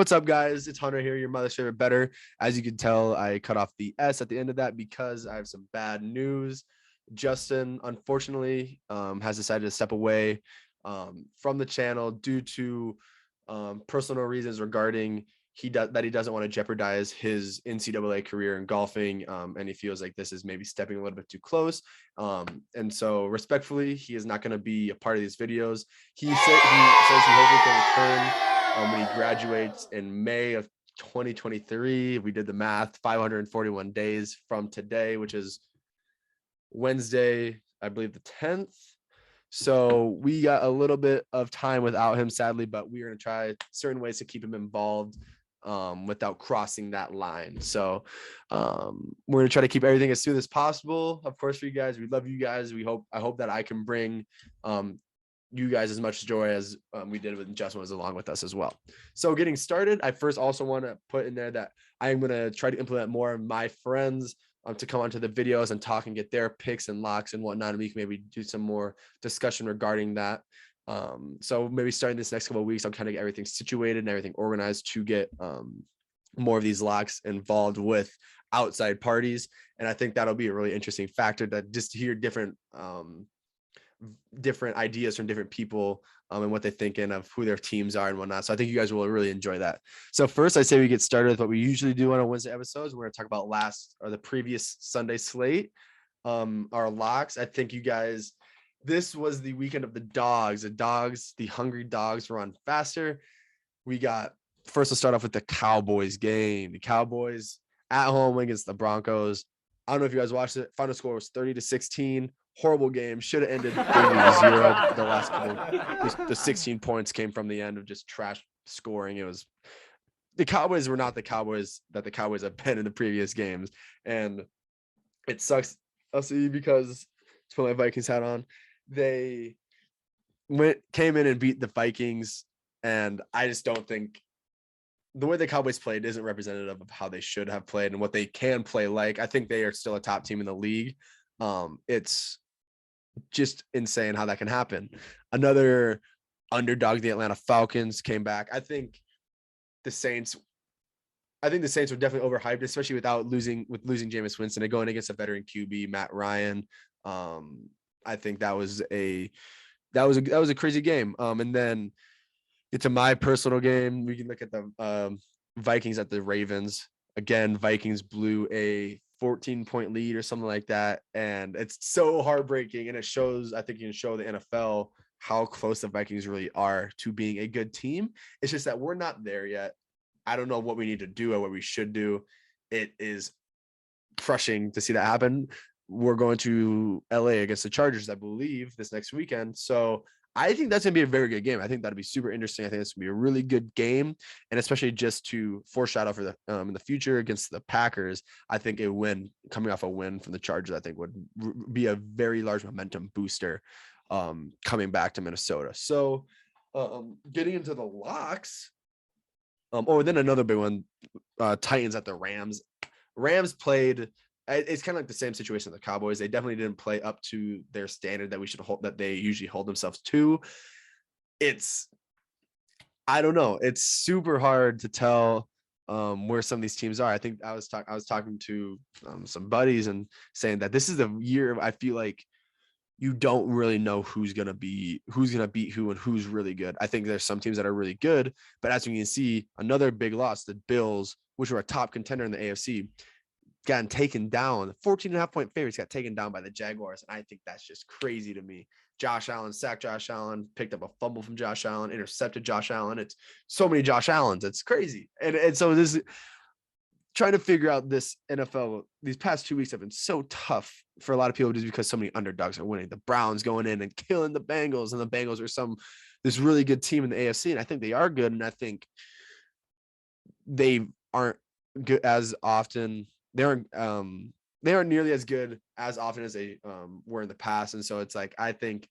What's up, guys? It's Hunter here, your mother's favorite better. As you can tell, I cut off the S at the end of that because I have some bad news. Justin, unfortunately, has decided to step away from the channel due to personal reasons regarding he doesn't want to jeopardize his NCAA career in golfing, and he feels like this is maybe stepping a little bit too close. And so, respectfully, he is not going to be a part of these videos. He says he hopefully can return when he graduates in May of 2023. We did the math, 541 days from today, which is Wednesday, I believe the 10th. So we got a little bit of time without him, sadly, but we're going to try certain ways to keep him involved without crossing that line. So we're going to try to keep everything as smooth as possible. Of course, for you guys, we love you guys. I hope that I can bring you guys as much joy as we did when Justin was along with us as well. So getting started, I first also want to put in there that I am going to try to implement more of my friends to come onto the videos and talk and get their picks and locks and whatnot. And we can maybe do some more discussion regarding that. So maybe starting this next couple of weeks, I'll kind of get everything situated and everything organized to get more of these locks involved with outside parties. And I think that'll be a really interesting factor, that just to hear different ideas from different people and what they're thinking of who their teams are and whatnot. So I think you guys will really enjoy that. So first, I say we get started with what we usually do on our Wednesday episodes. We're going to talk about the previous Sunday slate, our locks. I think you guys, this was the weekend of the dogs. The hungry dogs were on faster. First, let's start off with the Cowboys game. The Cowboys at home against the Broncos. I don't know if you guys watched it. Final score was 30-16. Horrible game. Should have ended 30-0. The last couple, the 16 points came from the end of just trash scoring. The Cowboys were not the Cowboys that the Cowboys have been in the previous games, and it sucks. I'll see, because to put my Vikings hat on, they came in and beat the Vikings, and I just don't think the way the Cowboys played isn't representative of how they should have played and what they can play like. I think they are still a top team in the league. It's just insane how that can happen. Another underdog, the Atlanta Falcons, came back. I think the Saints were definitely overhyped, especially with losing Jameis Winston and going against a veteran QB, Matt Ryan. I think that was a crazy game. And then into my personal game, we can look at the Vikings at the Ravens. Again, Vikings blew a 14-point lead or something like that, and it's so heartbreaking. And it shows, I think you can show the NFL how close the Vikings really are to being a good team. It's just that we're not there yet. I don't know what we need to do or what we should do. It is crushing to see that happen. We're going to LA against the Chargers, I believe, this next weekend. So I think that's going to be a very good game. I think that'll be super interesting. I think it's going to be a really good game, and especially just to foreshadow for the in the future against the Packers, I think coming off a win from the Chargers, I think would be a very large momentum booster coming back to Minnesota. So getting into the locks, then another big one, Titans at the Rams. Rams played. It's kind of like the same situation with the Cowboys. They definitely didn't play up to their standard that they usually hold themselves to. I don't know. It's super hard to tell where some of these teams are. I think I was talking to some buddies and saying that this is the year I feel like you don't really know who's gonna beat who and who's really good. I think there's some teams that are really good, but as you can see, another big loss, the Bills, which were a top contender in the AFC, gotten taken down. 14.5-point favorites got taken down by the Jaguars, and I think that's just crazy to me. Josh Allen sacked Josh Allen, picked up a fumble from Josh Allen, intercepted Josh Allen. It's so many Josh Allens. It's crazy. And so this is trying to figure out this NFL. These past 2 weeks have been so tough for a lot of people just because so many underdogs are winning. The Browns going in and killing the Bengals, and the Bengals are this really good team in the AFC, and I think they are good, and I think they aren't good as often. They aren't nearly as good as often as they were in the past. And so it's like, I think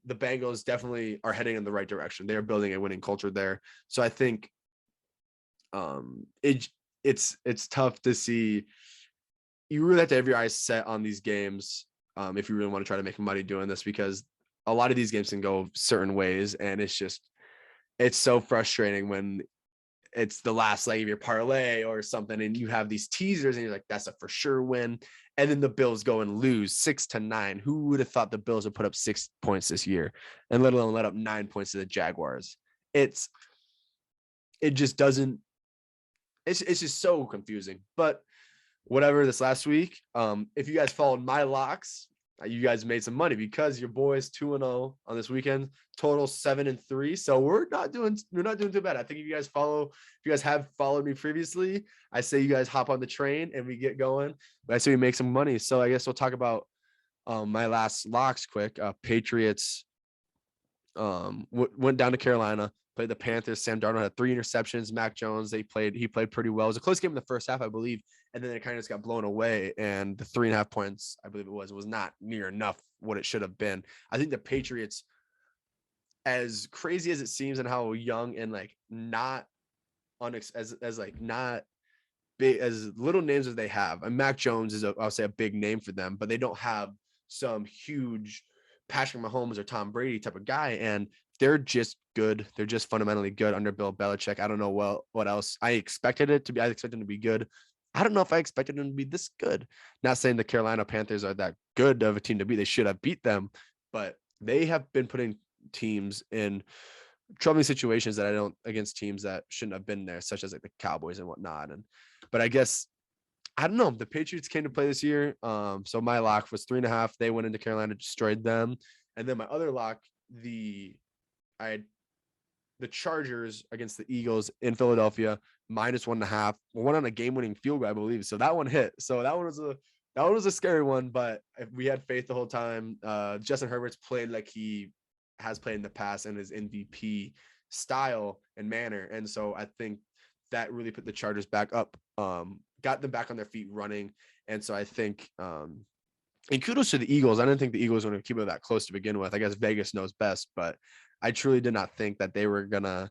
the Bengals definitely are heading in the right direction. They are building a winning culture there. So I think it's tough to see. You really have to have your eyes set on these games if you really want to try to make money doing this, because a lot of these games can go certain ways. And it's so frustrating when it's the last leg of your parlay or something, and you have these teasers and you're like, that's a for sure win. And then the Bills go and lose 6-9. Who would have thought the Bills would put up 6 points this year and let alone let up 9 points to the Jaguars? It just doesn't, it's just so confusing. But whatever, this last week, if you guys followed my locks, you guys made some money because your boys 2-0 on this weekend, total 7-3. So we're not doing too bad. I think if you guys have followed me previously, I say you guys hop on the train and we get going. But I say we make some money. So I guess we'll talk about my last locks quick. Patriots went down to Carolina, played the Panthers. Sam Darnold had 3 interceptions. Mac Jones, he played pretty well. It was a close game in the first half, I believe. And then it kind of just got blown away. And the 3.5 points, I believe it was not near enough what it should have been. I think the Patriots, as crazy as it seems and how young and like not as like not big, as little names as they have. And Mac Jones is I'll say a big name for them, but they don't have some huge Patrick Mahomes or Tom Brady type of guy. And they're just good. They're just fundamentally good under Bill Belichick. I don't know what else. I expected them to be good. I don't know if I expected them to be this good. Not saying the Carolina Panthers are that good of a team to beat. They should have beat them, but they have been putting teams in troubling situations against teams that shouldn't have been there, such as like the Cowboys and whatnot. But I guess, I don't know. The Patriots came to play this year. So my lock was 3.5. They went into Carolina, destroyed them. And then my other lock, the Chargers against the Eagles in Philadelphia, -1.5. One on a game-winning field goal, I believe. So that one hit. So that one was a scary one, but we had faith the whole time. Justin Herbert's played like he has played in the past in his MVP style and manner. And so I think that really put the Chargers back up, got them back on their feet running. And so I think, and kudos to the Eagles. I didn't think the Eagles were going to keep it that close to begin with. I guess Vegas knows best, but I truly did not think that they were going to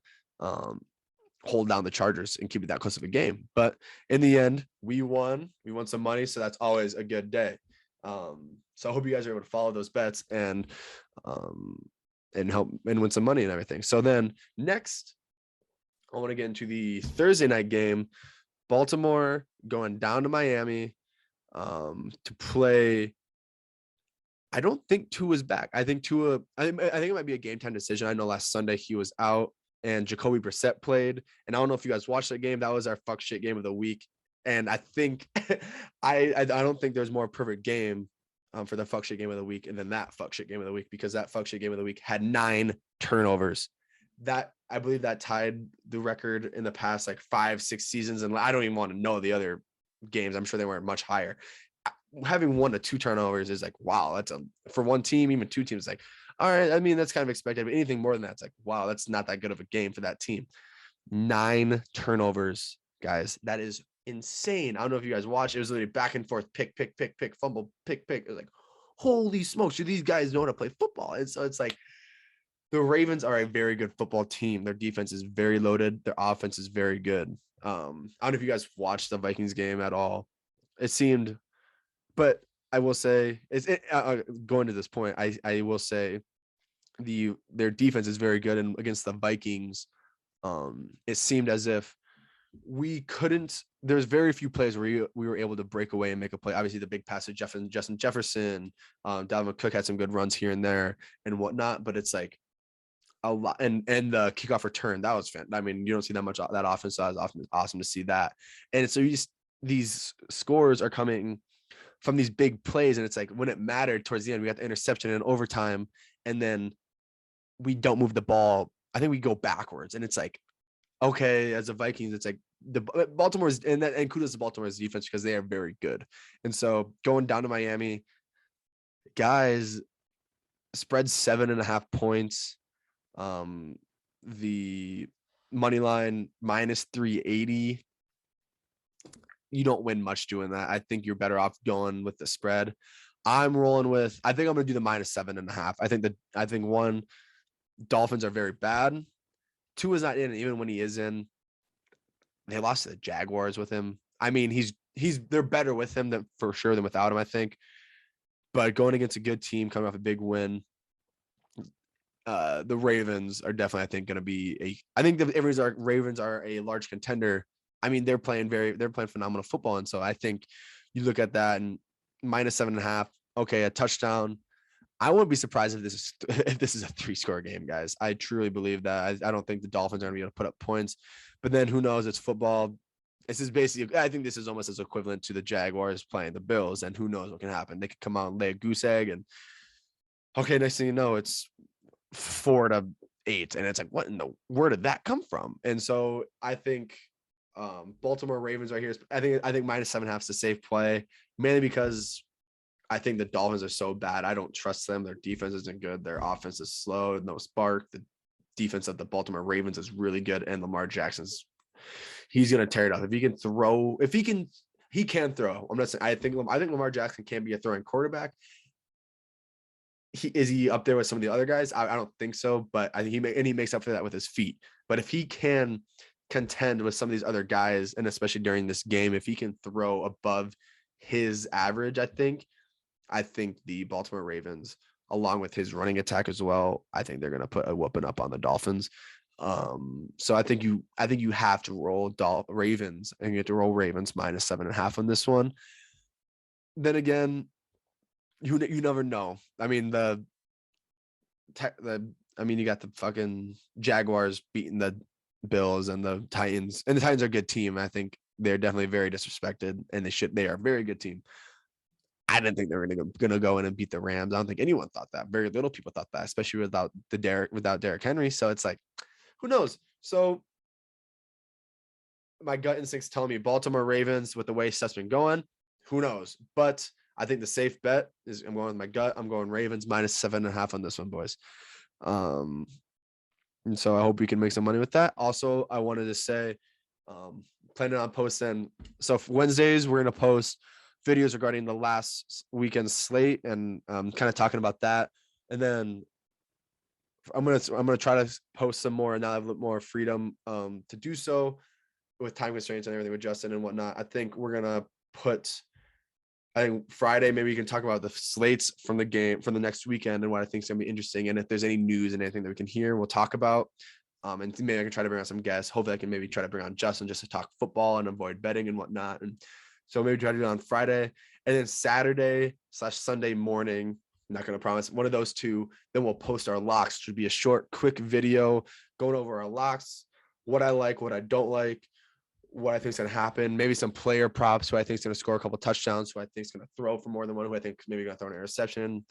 hold down the Chargers and keep it that close of a game. But in the end, we won some money. So that's always a good day. So I hope you guys are able to follow those bets and help and win some money and everything. So then next, I want to get into the Thursday night game, Baltimore going down to Miami to play. I don't think Tua's back. I think it might be a game time decision. I know last Sunday he was out and Jacoby Brissett played. And I don't know if you guys watched that game. That was our fuck shit game of the week. And I think I don't think there's more perfect game for the fuck shit game of the week and then that fuck shit game of the week, because that fuck shit game of the week had 9 turnovers. That I believe that tied the record in the past like 5-6 seasons. And I don't even want to know the other games. I'm sure they weren't much higher. Having 1 to 2 turnovers is like, wow, that's for one team, even 2 teams, like, all right. I mean, that's kind of expected, but anything more than that, it's like, wow, that's not that good of a game for that team. 9 turnovers, guys. That is insane. I don't know if you guys watched. It was literally back and forth, pick, fumble, pick. It was like, holy smokes, do these guys know how to play football? And so it's like, the Ravens are a very good football team. Their defense is very loaded. Their offense is very good. I don't know if you guys watched the Vikings game at all. It seemed, but I will say, going to this point, I will say their defense is very good. And against the Vikings, it seemed as if there's very few plays where we were able to break away and make a play. Obviously, the big pass to Justin Jefferson, Dalvin Cook had some good runs here and there and whatnot, but it's like a lot. And the kickoff return, that was fantastic. I mean, you don't see that much that often, so it was awesome to see that. And so these scores are coming from these big plays, and it's like when it mattered towards the end, we got the interception in overtime, and then we don't move the ball. I think we go backwards, and it's like, okay, as the Vikings, it's like the Baltimore's and kudos to Baltimore's defense because they are very good. And so going down to Miami, guys, spread 7.5 points. The money line -380. You don't win much doing that. I think you're better off going with the spread. I'm rolling with, I think I'm going to do the -7.5. I think one, Dolphins are very bad. 2 is not in, even when he is in. They lost to the Jaguars with him. I mean, they're better with him than for sure than without him, I think. But going against a good team, coming off a big win, the Ravens are definitely, I think, going to be I think the Ravens are a large contender. I mean, they're playing phenomenal football. And so I think you look at that and -7.5. Okay. A touchdown. I wouldn't be surprised if this is a 3-score game, guys. I truly believe that. I don't think the Dolphins are going to be able to put up points, but then who knows? It's football. This is basically, I think this is almost as equivalent to the Jaguars playing the Bills, and who knows what can happen. They could come out and lay a goose egg, and okay, next thing you know, it's 4-8, and it's like, what in the where did that come from? And so I think Baltimore Ravens right here. I think -7.5 is a safe play, mainly because I think the Dolphins are so bad. I don't trust them. Their defense isn't good. Their offense is slow, no spark. The defense of the Baltimore Ravens is really good, and Lamar Jackson's he's gonna tear it up. If he can throw, he can throw. I'm not saying I think Lamar Jackson can be a throwing quarterback. Is he up there with some of the other guys? I don't think so, but I think he makes up for that with his feet. But if he can contend with some of these other guys, and especially during this game, if he can throw above his average, I think the Baltimore Ravens, along with his running attack as well, I think they're going to put a whooping up on the Dolphins. So I think you have to roll Ravens, and you have to roll Ravens -7.5 on this one. Then again, you never know. I mean, you got the fucking Jaguars beating the Bills and the Titans, and the Titans are a good team. I think they're definitely very disrespected, and they are a very good team. I didn't think they were gonna go in and beat the Rams. I don't think anyone thought that. Very little people thought that, especially without Derrick Henry. So it's like, who knows? So my gut instincts telling me Baltimore Ravens with the way stuff's been going. Who knows? But I think the safe bet is I'm going with my gut. I'm going Ravens -7.5 on this one, boys. And so I hope we can make some money with that. Also, I wanted to say, planning on posting. So Wednesdays, we're going to post videos regarding the last weekend's slate and kind of talking about that. And then I'm gonna try to post some more, and now I have a little more freedom to do so with time constraints and everything with Justin and whatnot. I think we're gonna I think Friday, maybe we can talk about the slates from the game from the next weekend and what I think is gonna be interesting. And if there's any news and anything that we can hear, we'll talk about. And maybe I can try to bring on some guests. Hopefully I can maybe try to bring on Justin just to talk football and avoid betting and whatnot. And so maybe try to do it on Friday, and then Saturday/Sunday morning. I'm not going to promise one of those two. Then we'll post our locks. Should be a short, quick video going over our locks, what I like, what I don't like, what I think is going to happen. Maybe some player props who I think is going to score a couple touchdowns, who I think is going to throw for more than one, who I think maybe going to throw an interception.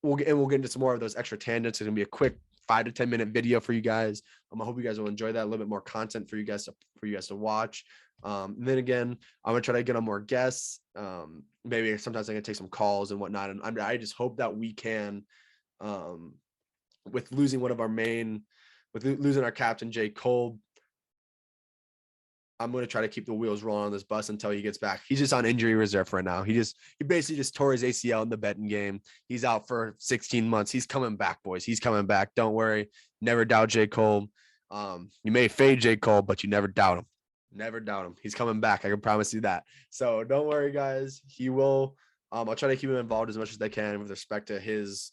We'll get into some more of those extra tangents. It's going to be a quick 5 to 10 minute video for you guys. I hope you guys will enjoy that. A little bit more content for you guys to watch. And then again, I'm gonna try to get on more guests. Maybe sometimes I can take some calls and whatnot. And I just hope that we can, with losing losing our captain J. Cole, I'm gonna try to keep the wheels rolling on this bus until he gets back. He's just on injury reserve right now. He basically just tore his ACL in the betting game. He's out for 16 months. He's coming back, boys. He's coming back. Don't worry. Never doubt J. Cole. You may fade J. Cole, but you never doubt him. Never doubt him. He's coming back. I can promise you that. So don't worry, guys. He will. I'll try to keep him involved as much as I can with respect to his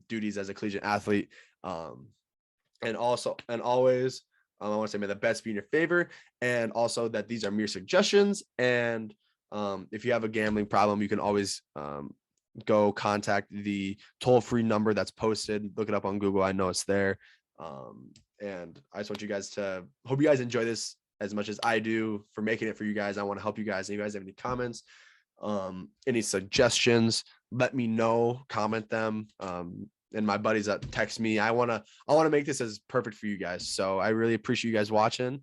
duties as a collegiate athlete. And always, I want to say, may the best be in your favor. And also that these are mere suggestions. And if you have a gambling problem, you can always go contact the toll-free number that's posted. Look it up on Google. I know it's there. And I just want you guys to hope you guys enjoy this as much as I do for making it for you guys. I want to help you guys. If you guys have any comments, any suggestions, let me know, comment them. And my buddies that text me, I want to make this as perfect for you guys. So I really appreciate you guys watching.